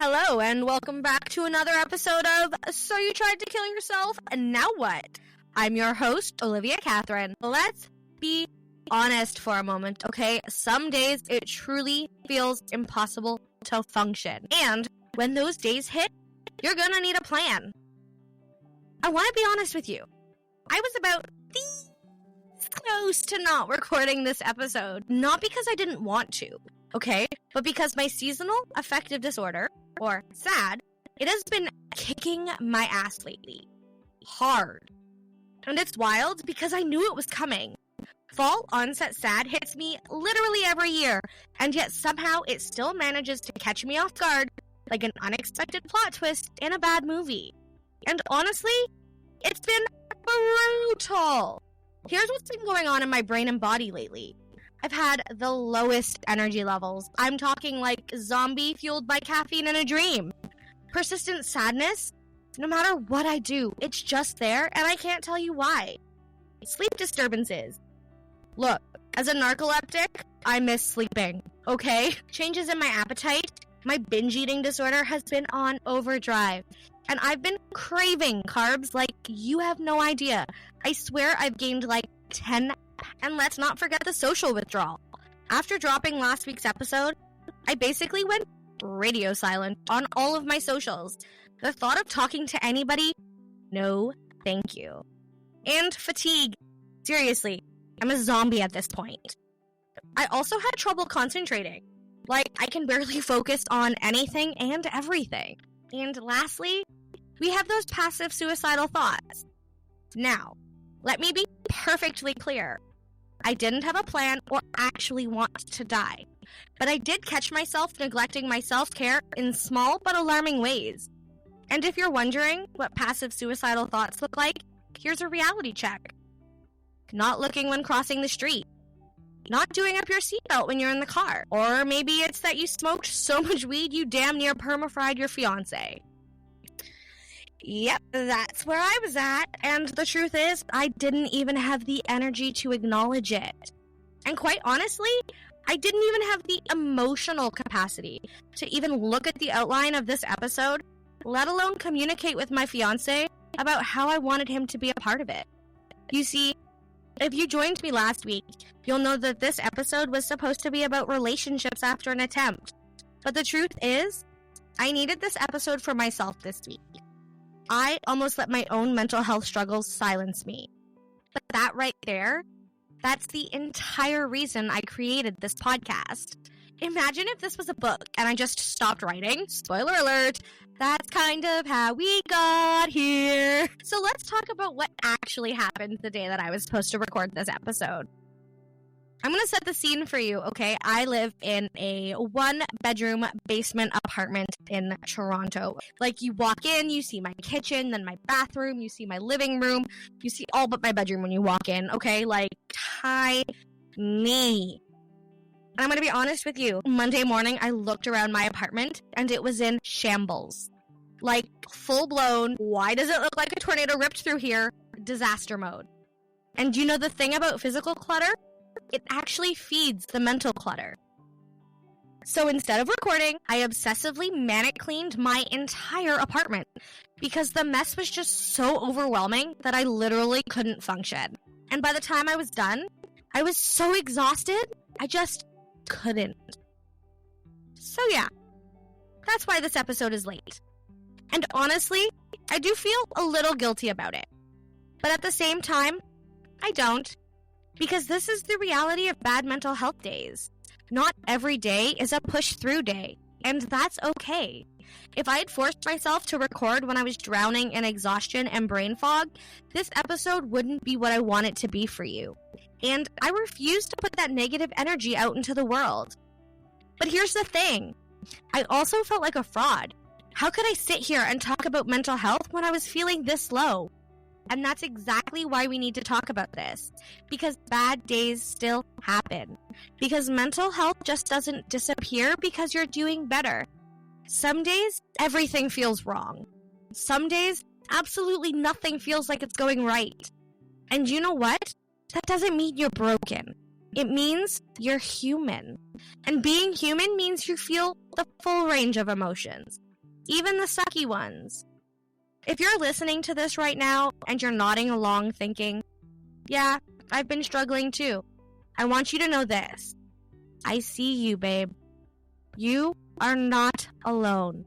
Hello, and welcome back to another episode of So You Tried to Kill Yourself, and Now What? I'm your host, Olivia Catherine. Let's be honest for a moment, okay? Some days it truly feels impossible to function. And when those days hit, you're gonna need a plan. I want to be honest with you. I was about this close to not recording this episode. Not because I didn't want to, okay? But because my seasonal affective disorder, or SAD, it has been kicking my ass lately. Hard. And it's wild because I knew it was coming. Fall onset SAD hits me literally every year, and yet somehow it still manages to catch me off guard like an unexpected plot twist in a bad movie. And honestly, it's been brutal. Here's what's been going on in my brain and body lately. I've had the lowest energy levels. I'm talking like zombie fueled by caffeine in a dream. Persistent sadness, no matter what I do, it's just there and I can't tell you why. Sleep disturbances. Look, as a narcoleptic, I miss sleeping, okay? Changes in my appetite. My binge eating disorder has been on overdrive. And I've been craving carbs like you have no idea. I swear I've gained like 10. And let's not forget the social withdrawal. After dropping last week's episode, I basically went radio silent on all of my socials. The thought of talking to anybody, no thank you. And fatigue. Seriously, I'm a zombie at this point. I also had trouble concentrating. Like, I can barely focus on anything and everything. And lastly, we have those passive suicidal thoughts. Now, let me be perfectly clear. I didn't have a plan or actually want to die, but I did catch myself neglecting my self-care in small but alarming ways. And if you're wondering what passive suicidal thoughts look like, here's a reality check. Not looking when crossing the street. Not doing up your seatbelt when you're in the car. Or maybe it's that you smoked so much weed you damn near perma-fried your fiancé. Yep, that's where I was at, and the truth is, I didn't even have the energy to acknowledge it. And quite honestly, I didn't even have the emotional capacity to even look at the outline of this episode, let alone communicate with my fiancé about how I wanted him to be a part of it. You see, if you joined me last week, you'll know that this episode was supposed to be about relationships after an attempt. But the truth is, I needed this episode for myself this week. I almost let my own mental health struggles silence me. But that right there, that's the entire reason I created this podcast. Imagine if this was a book and I just stopped writing. Spoiler alert, that's kind of how we got here. So let's talk about what actually happened the day that I was supposed to record this episode. I'm going to set the scene for you, okay? I live in a one-bedroom basement apartment in Toronto. Like, you walk in, you see my kitchen, then my bathroom, you see my living room, you see all but my bedroom when you walk in, okay? Like, tiny. And I'm going to be honest with you. Monday morning, I looked around my apartment, and it was in shambles. Like, full-blown, why does it look like a tornado ripped through here? Disaster mode. And you know the thing about physical clutter? It actually feeds the mental clutter. So instead of recording, I obsessively manic cleaned my entire apartment because the mess was just so overwhelming that I literally couldn't function. And by the time I was done, I was so exhausted, I just couldn't. So yeah, that's why this episode is late. And honestly, I do feel a little guilty about it. But at the same time, I don't. Because this is the reality of bad mental health days. Not every day is a push-through day, and that's okay. If I had forced myself to record when I was drowning in exhaustion and brain fog, this episode wouldn't be what I want it to be for you. And I refuse to put that negative energy out into the world. But here's the thing. I also felt like a fraud. How could I sit here and talk about mental health when I was feeling this low? And that's exactly why we need to talk about this. Because bad days still happen. Because mental health just doesn't disappear because you're doing better. Some days, everything feels wrong. Some days, absolutely nothing feels like it's going right. And you know what? That doesn't mean you're broken. It means you're human. And being human means you feel the full range of emotions. even the sucky ones. If you're listening to this right now and you're nodding along thinking, yeah, I've been struggling too, I want you to know this. I see you, babe. You are not alone.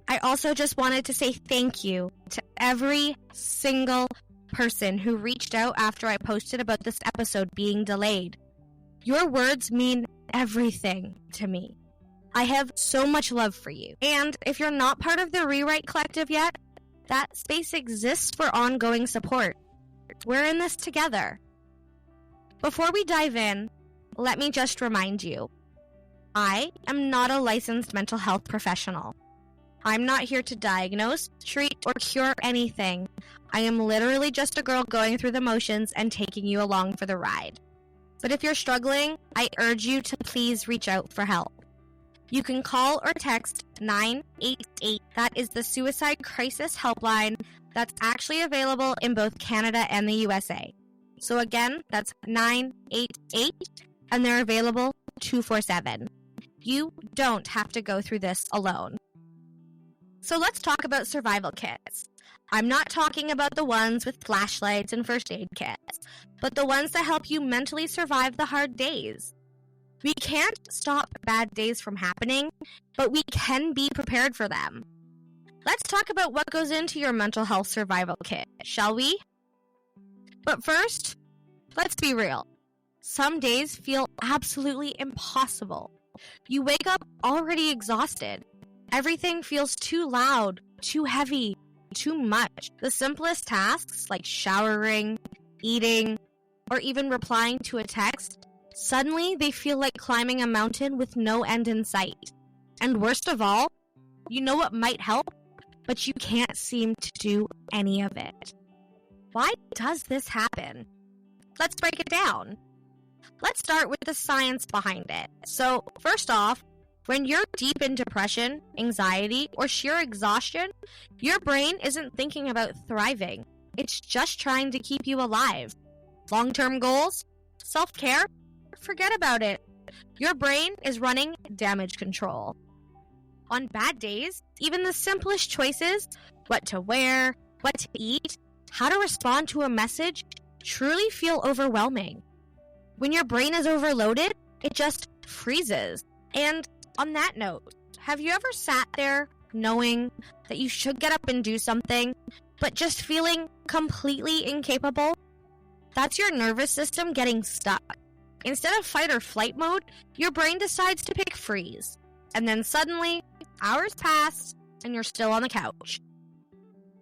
I also just wanted to say thank you to every single person who reached out after I posted about this episode being delayed. Your words mean everything to me. I have so much love for you. And if you're not part of the Rewrite Collective yet, that space exists for ongoing support. We're in this together. Before we dive in, let me just remind you, I am not a licensed mental health professional. I'm not here to diagnose, treat, or cure anything. I am literally just a girl going through the motions and taking you along for the ride. But if you're struggling, I urge you to please reach out for help. You can call or text 988. That is the suicide crisis helpline that's actually available in both Canada and the USA. So again, that's 988, and they're available 24/7. You don't have to go through this alone. So let's talk about survival kits. I'm not talking about the ones with flashlights and first aid kits, but the ones that help you mentally survive the hard days. We can't stop bad days from happening, but we can be prepared for them. Let's talk about what goes into your mental health survival kit, shall we? But first, let's be real. Some days feel absolutely impossible. You wake up already exhausted. Everything feels too loud, too heavy, too much. The simplest tasks like showering, eating, or even replying to a text, suddenly they feel like climbing a mountain with no end in sight. And worst of all, you know what might help, but you can't seem to do any of it. Why does this happen? Let's break it down. Let's start with the science behind it. So, first off, when you're deep in depression, anxiety, or sheer exhaustion, your brain isn't thinking about thriving. It's just trying to keep you alive. Long-term goals? Self-care? Forget about it. Your brain is running damage control. On bad days, even the simplest choices, what to wear, what to eat, how to respond to a message, truly feel overwhelming. When your brain is overloaded, it just freezes. And on that note, have you ever sat there knowing that you should get up and do something, but just feeling completely incapable? That's your nervous system getting stuck. Instead of fight or flight mode, your brain decides to pick freeze. And then suddenly, hours pass, and you're still on the couch.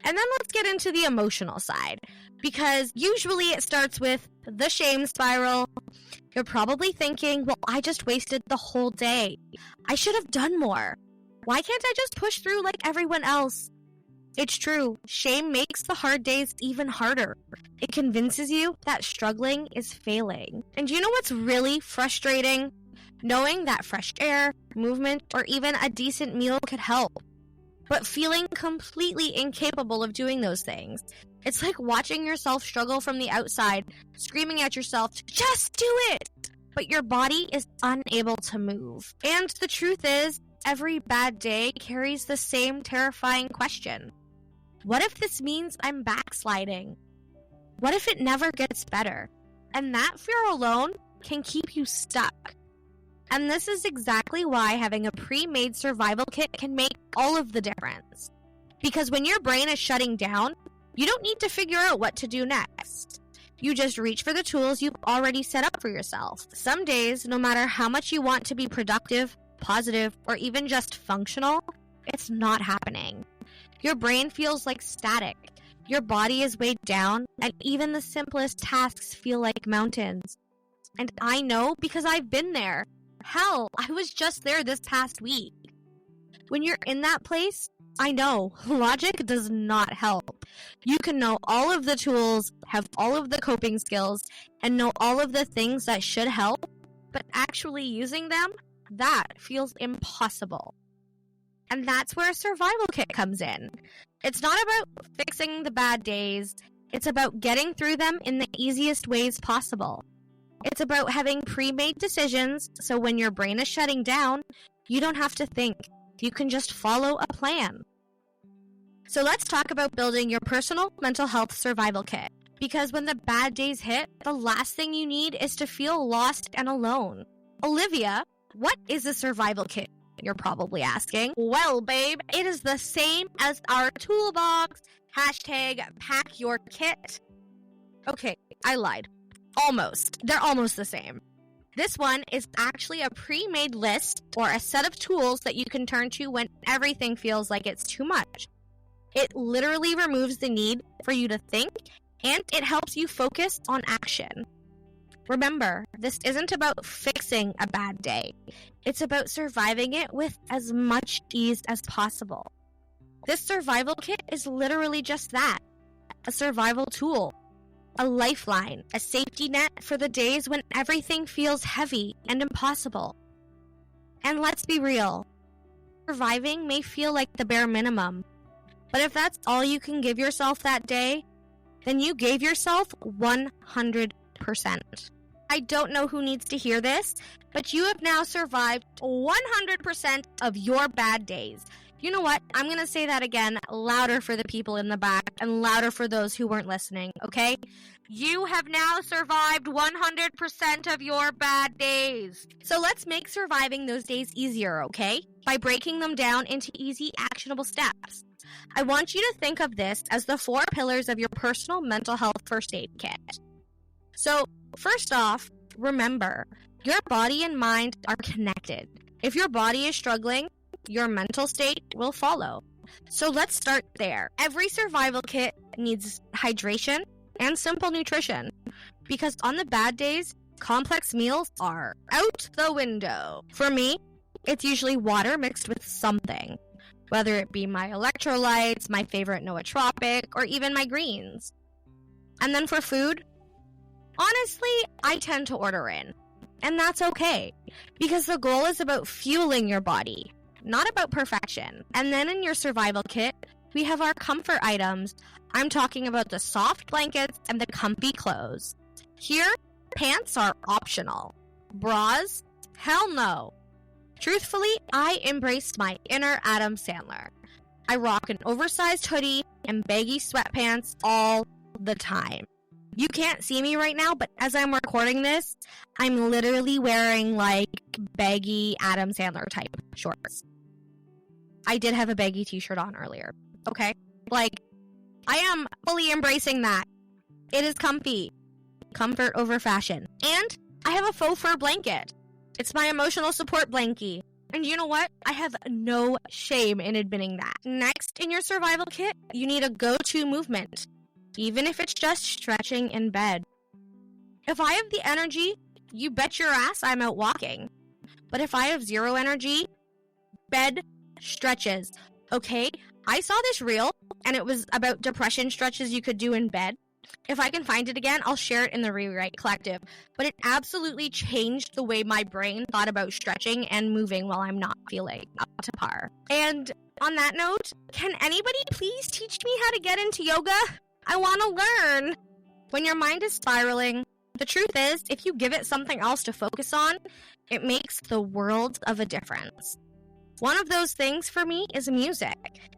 And then let's get into the emotional side, because usually it starts with the shame spiral. You're probably thinking, well, I just wasted the whole day. I should have done more. Why can't I just push through like everyone else? It's true. Shame makes the hard days even harder. It convinces you that struggling is failing. And you know what's really frustrating? Knowing that fresh air, movement, or even a decent meal could help, but feeling completely incapable of doing those things. It's like watching yourself struggle from the outside, screaming at yourself to just do it, but your body is unable to move. And the truth is, every bad day carries the same terrifying question. What if this means I'm backsliding? What if it never gets better? And that fear alone can keep you stuck. And this is exactly why having a pre-made survival kit can make all of the difference. Because when your brain is shutting down, you don't need to figure out what to do next. You just reach for the tools you've already set up for yourself. Some days, no matter how much you want to be productive, positive, or even just functional, it's not happening. Your brain feels like static. Your body is weighed down, and even the simplest tasks feel like mountains. And I know because I've been there. Hell, I was just there this past week. When you're in that place, I know, logic does not help. You can know all of the tools, have all of the coping skills, and know all of the things that should help, but actually using them, that feels impossible. And that's where a survival kit comes in. It's not about fixing the bad days, it's about getting through them in the easiest ways possible. It's about having pre-made decisions, so when your brain is shutting down, you don't have to think. You can just follow a plan. So let's talk about building your personal mental health survival kit. Because when the bad days hit, the last thing you need is to feel lost and alone. Olivia, what is a survival kit? You're probably asking. Well, babe, it is the same as our toolbox. #pack your kit. Okay, I lied. Almost. They're almost the same. This one is actually a pre-made list or a set of tools that you can turn to when everything feels like it's too much. It literally removes the need for you to think, and it helps you focus on action. Remember, this isn't about fixing a bad day. It's about surviving it with as much ease as possible. This survival kit is literally just that, a survival tool, a lifeline, a safety net for the days when everything feels heavy and impossible. And let's be real, surviving may feel like the bare minimum, but if that's all you can give yourself that day, then you gave yourself 100%. I don't know who needs to hear this, but you have now survived 100% of your bad days. You know what? I'm going to say that again, louder for the people in the back and louder for those who weren't listening, okay? You have now survived 100% of your bad days. So let's make surviving those days easier, okay? By breaking them down into easy, actionable steps. I want you to think of this as the 4 pillars of your personal mental health first aid kit. So, first off, remember, your body and mind are connected. If your body is struggling, your mental state will follow. So let's start there. Every survival kit needs hydration and simple nutrition, because on the bad days, complex meals are out the window. For me, it's usually water mixed with something, whether it be my electrolytes, my favorite nootropic, or even my greens. And then for food, honestly, I tend to order in. And that's okay, because the goal is about fueling your body, not about perfection. And then in your survival kit, we have our comfort items. I'm talking about the soft blankets and the comfy clothes. Here, pants are optional. Bras? Hell no. Truthfully, I embraced my inner Adam Sandler. I rock an oversized hoodie and baggy sweatpants all the time. You can't see me right now, but as I'm recording this, I'm literally wearing like baggy Adam Sandler type shorts. I did have a baggy t-shirt on earlier, okay? Like, I am fully embracing that. It is comfy. Comfort over fashion. And I have a faux fur blanket. It's my emotional support blankie. And you know what? I have no shame in admitting that. Next, in your survival kit, you need a go-to movement. Even if it's just stretching in bed. If I have the energy, you bet your ass I'm out walking. But if I have zero energy, bed stretches. Okay? I saw this reel, and it was about depression stretches you could do in bed. If I can find it again, I'll share it in the Rewrite Collective. But it absolutely changed the way my brain thought about stretching and moving while I'm not feeling up to par. And on that note, can anybody please teach me how to get into yoga? I want to learn. When your mind is spiraling, the truth is, if you give it something else to focus on, it makes the world of a difference. One of those things for me is music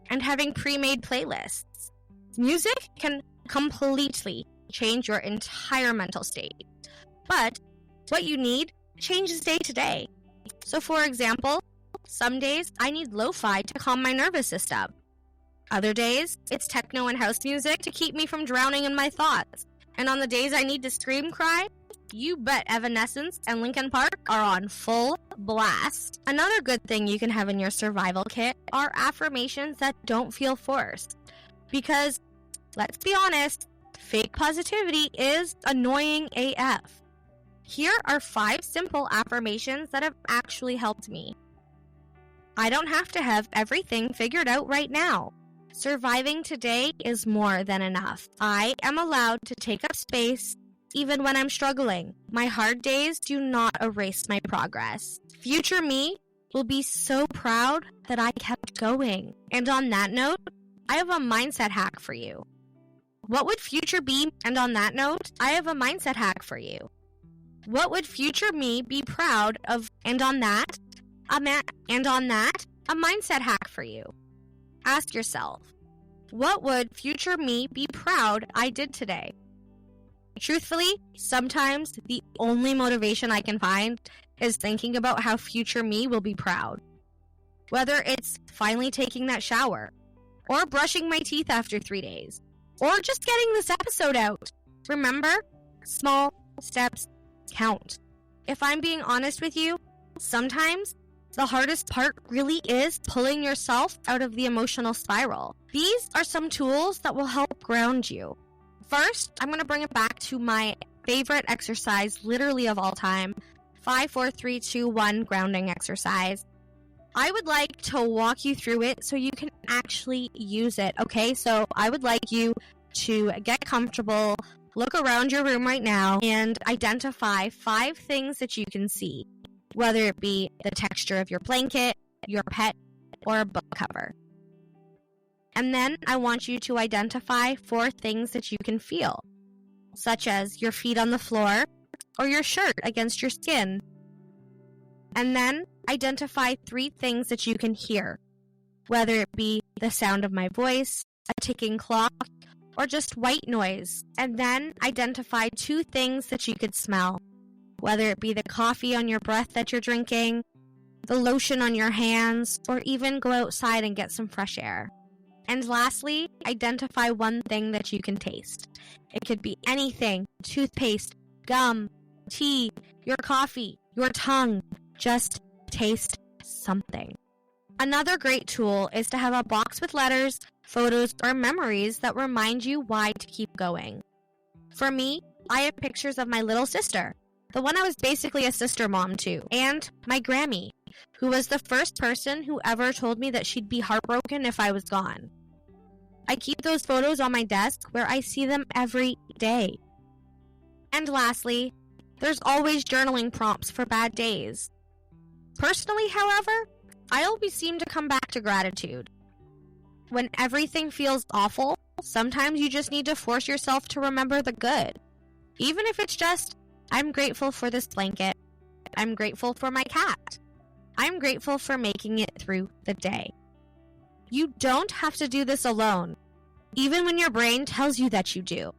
and having pre-made playlists. Music can completely change your entire mental state. But what you need changes day to day. So for example, some days I need lo-fi to calm my nervous system. Other days, it's techno and house music to keep me from drowning in my thoughts. And on the days I need to scream cry, you bet Evanescence and Linkin Park are on full blast. Another good thing you can have in your survival kit are affirmations that don't feel forced. Because, let's be honest, fake positivity is annoying AF. Here are 5 simple affirmations that have actually helped me. I don't have to have everything figured out right now. Surviving today is more than enough. I am allowed to take up space even when I'm struggling. My hard days do not erase my progress. Future me will be so proud that I kept going. And on that note, I have a mindset hack for you. What would future be? And on that note, I have a mindset hack for you. What would future me be proud of? And on that, A mindset hack for you. Ask yourself, what would future me be proud I did today? Truthfully, sometimes the only motivation I can find is thinking about how future me will be proud. Whether it's finally taking that shower, or brushing my teeth after 3 days, or just getting this episode out. Remember, small steps count. If I'm being honest with you, sometimes the hardest part really is pulling yourself out of the emotional spiral. These are some tools that will help ground you. First, I'm going to bring it back to my favorite exercise, literally of all time, 5, 4, 3, 2, 1 grounding exercise. I would like to walk you through it so you can actually use it, okay? So I would like you to get comfortable, look around your room right now, and identify 5 things that you can see, whether it be the texture of your blanket, your pet, or a book cover. And then I want you to identify 4 things that you can feel, such as your feet on the floor or your shirt against your skin. And then identify 3 things that you can hear, whether it be the sound of my voice, a ticking clock, or just white noise. And then identify 2 things that you could smell, whether it be the coffee on your breath that you're drinking, the lotion on your hands, or even go outside and get some fresh air. And lastly, identify 1 thing that you can taste. It could be anything: toothpaste, gum, tea, your coffee, your tongue. Just taste something. Another great tool is to have a box with letters, photos, or memories that remind you why to keep going. For me, I have pictures of my little sister, the one I was basically a sister mom to, and my Grammy, who was the first person who ever told me that she'd be heartbroken if I was gone. I keep those photos on my desk where I see them every day. And lastly, there's always journaling prompts for bad days. Personally, however, I always seem to come back to gratitude. When everything feels awful, sometimes you just need to force yourself to remember the good. Even if it's just, I'm grateful for this blanket. I'm grateful for my cat. I'm grateful for making it through the day. You don't have to do this alone, even when your brain tells you that you do.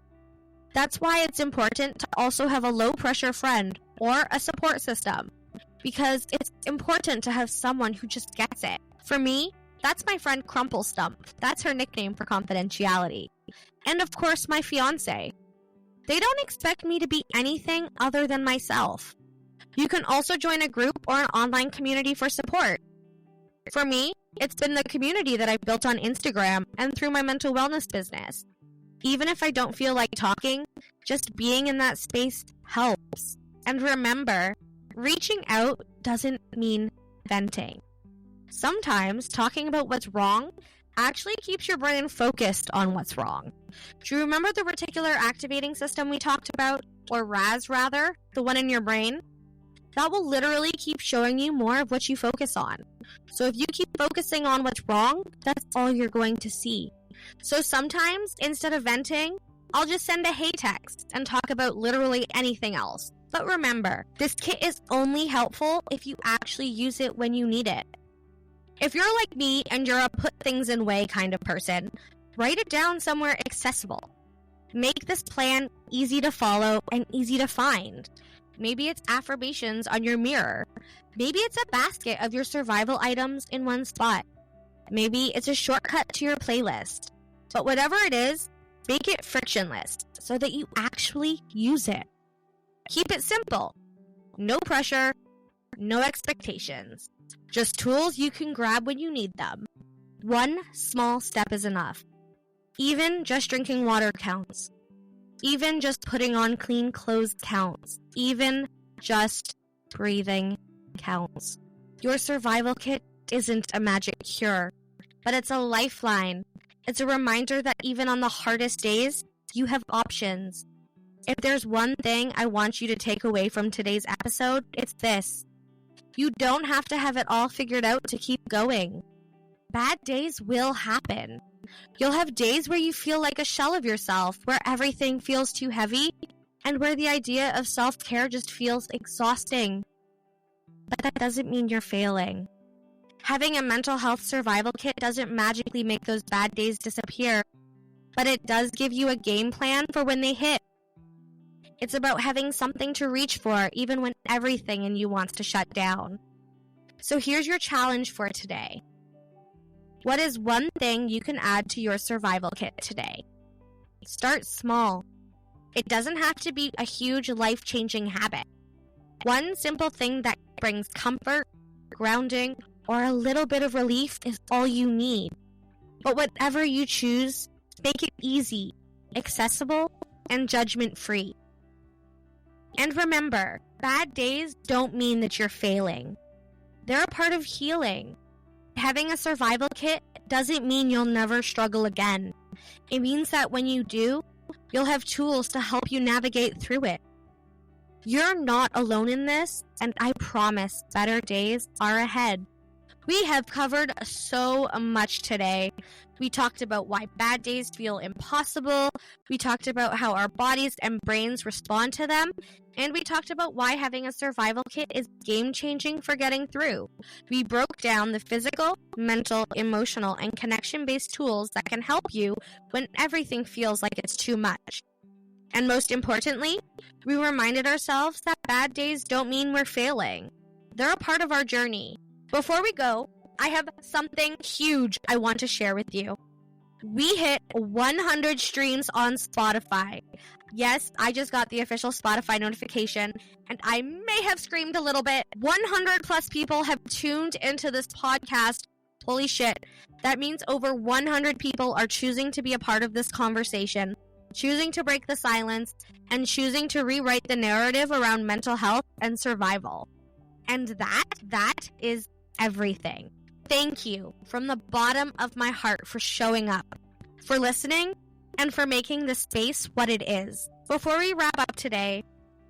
That's why it's important to also have a low-pressure friend or a support system, because it's important to have someone who just gets it. For me, that's my friend Crumple Stump. That's her nickname for confidentiality. And of course, my fiancé. They don't expect me to be anything other than myself. You can also join a group or an online community for support. For me, it's been the community that I've built on Instagram and through my mental wellness business. Even if I don't feel like talking, just being in that space helps. And remember, reaching out doesn't mean venting. Sometimes talking about what's wrong actually keeps your brain focused on what's wrong. Do you remember the reticular activating system we talked about, or RAS rather, the one in your brain? That will literally keep showing you more of what you focus on. So if you keep focusing on what's wrong, that's all you're going to see. So sometimes, instead of venting, I'll just send a hey text and talk about literally anything else. But remember, this kit is only helpful if you actually use it when you need it. If you're like me and you're a put things in way kind of person, write it down somewhere accessible. Make this plan easy to follow and easy to find. Maybe it's affirmations on your mirror. Maybe it's a basket of your survival items in one spot. Maybe it's a shortcut to your playlist. But whatever it is, make it frictionless so that you actually use it. Keep it simple. No pressure, no expectations. Just tools you can grab when you need them. One small step is enough. Even just drinking water counts. Even just putting on clean clothes counts. Even just breathing counts. Your survival kit isn't a magic cure, but it's a lifeline. It's a reminder that even on the hardest days, you have options. If there's one thing I want you to take away from today's episode, it's this. You don't have to have it all figured out to keep going. Bad days will happen. You'll have days where you feel like a shell of yourself, where everything feels too heavy, and where the idea of self-care just feels exhausting. But that doesn't mean you're failing. Having a mental health survival kit doesn't magically make those bad days disappear, but it does give you a game plan for when they hit. It's about having something to reach for even when everything in you wants to shut down. So here's your challenge for today. What is one thing you can add to your survival kit today? Start small. It doesn't have to be a huge life-changing habit. One simple thing that brings comfort, grounding, or a little bit of relief is all you need. But whatever you choose, make it easy, accessible, and judgment-free. And remember, bad days don't mean that you're failing. They're a part of healing. Having a survival kit doesn't mean you'll never struggle again. It means that when you do, you'll have tools to help you navigate through it. You're not alone in this, and I promise better days are ahead. We have covered so much today. We talked about why bad days feel impossible. We talked about how our bodies and brains respond to them. And we talked about why having a survival kit is game-changing for getting through. We broke down the physical, mental, emotional, and connection-based tools that can help you when everything feels like it's too much. And most importantly, we reminded ourselves that bad days don't mean we're failing. They're a part of our journey. Before we go, I have something huge I want to share with you. We hit 100 streams on Spotify. Yes, I just got the official Spotify notification, and I may have screamed a little bit. 100 plus people have tuned into this podcast. Holy shit. That means over 100 people are choosing to be a part of this conversation, choosing to break the silence, and choosing to rewrite the narrative around mental health and survival. And that is everything. Thank you from the bottom of my heart for showing up, for listening, and for making this space what it is. Before we wrap up today,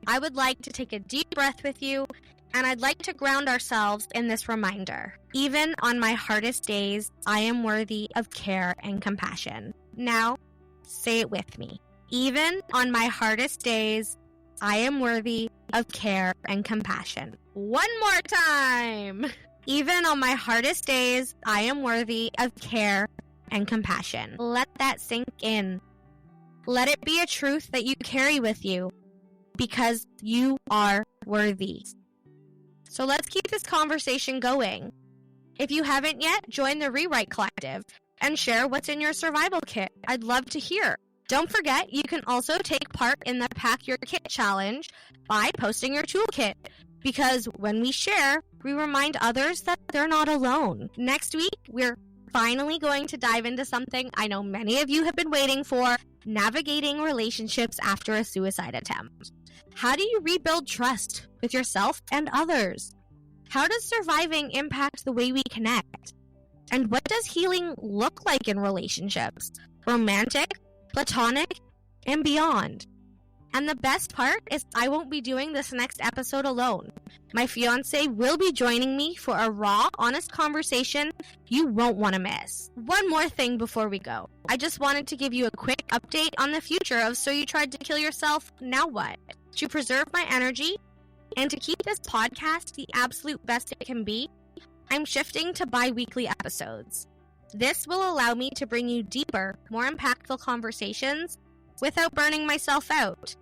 I would like to take a deep breath with you, and I'd like to ground ourselves in this reminder. Even on my hardest days, I am worthy of care and compassion. Now, say it with me. Even on my hardest days, I am worthy of care and compassion. One more time! Even on my hardest days, I am worthy of care and compassion. Let that sink in. Let it be a truth that you carry with you, because you are worthy. So let's keep this conversation going. If you haven't yet, join the Rewrite Collective and share what's in your survival kit. I'd love to hear. Don't forget, you can also take part in the Pack Your Kit Challenge by posting your toolkit, because when we share, we remind others that they're not alone. Next week, we're finally going to dive into something I know many of you have been waiting for: navigating relationships after a suicide attempt. How do you rebuild trust with yourself and others? How does surviving impact the way we connect? And what does healing look like in relationships? Romantic, platonic, and beyond. And the best part is I won't be doing this next episode alone. My fiance will be joining me for a raw, honest conversation you won't want to miss. One more thing before we go. I just wanted to give you a quick update on the future of So You Tried to Kill Yourself, Now What? To preserve my energy and to keep this podcast the absolute best it can be, I'm shifting to bi-weekly episodes. This will allow me to bring you deeper, more impactful conversations without burning myself out.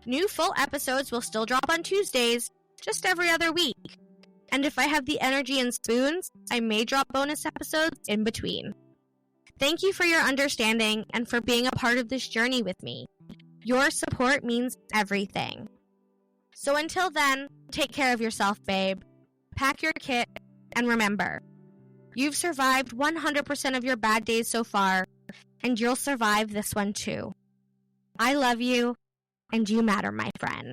New full episodes will still drop on Tuesdays, just every other week. And if I have the energy and spoons, I may drop bonus episodes in between. Thank you for your understanding and for being a part of this journey with me. Your support means everything. So until then, take care of yourself, babe. Pack your kit, and remember, you've survived 100% of your bad days so far, and you'll survive this one too. I love you, and you matter, my friend.